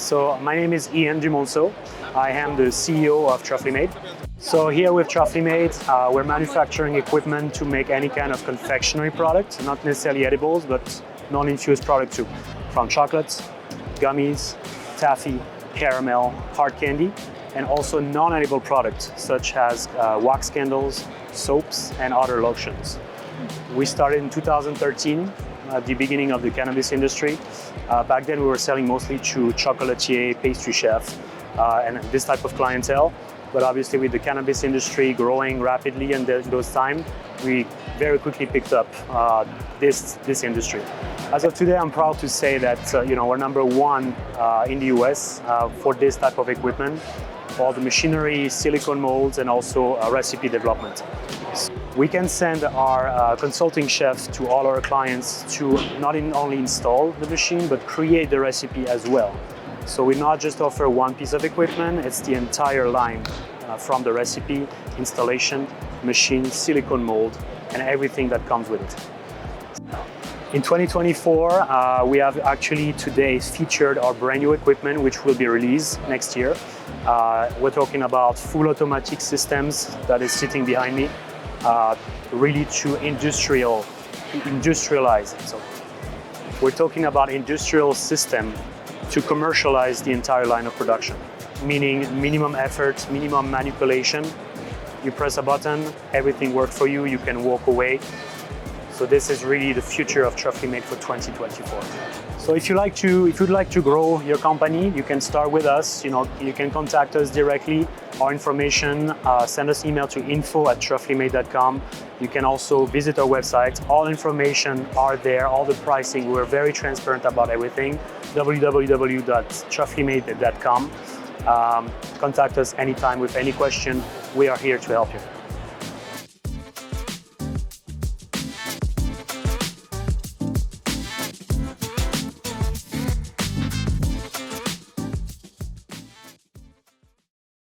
So my name is Ian Dumonceau. I am the CEO of Truffly Made. So here with Truffly Made, we're manufacturing equipment to make any kind of confectionery product, not necessarily edibles, but non-infused product too, from chocolates, gummies, taffy, caramel, hard candy, and also non-edible products such as wax candles, soaps, and other lotions. We started in 2013, at the beginning of the cannabis industry. Back then we were selling mostly to chocolatier, pastry chef, and this type of clientele. But obviously with the cannabis industry growing rapidly in those times, we very quickly picked up this industry. As of today, I'm proud to say that we're number one in the US for this type of equipment, all the machinery, silicone molds, and also recipe development. We can send our consulting chefs to all our clients to not only install the machine, but create the recipe as well. So we not just offer one piece of equipment, it's the entire line from the recipe, installation, machine, silicone mold, and everything that comes with it. In 2024, we have actually today featured our brand new equipment, which will be released next year. We're talking about full automatic systems that is sitting behind me, really to industrialize it. So we're talking about industrial system to commercialize the entire line of production, meaning minimum effort, minimum manipulation. You press a button, everything works for you, you can walk away. So this is really the future of Truffly Made for 2024. So if you'd like to grow your company, you can start with us. You can contact us directly. Our information, send us email to info@trufflymade.com. You can also visit our website. All information are there, all the pricing. We're very transparent about everything. www.trufflymade.com. Contact us anytime with any question. We are here to help you.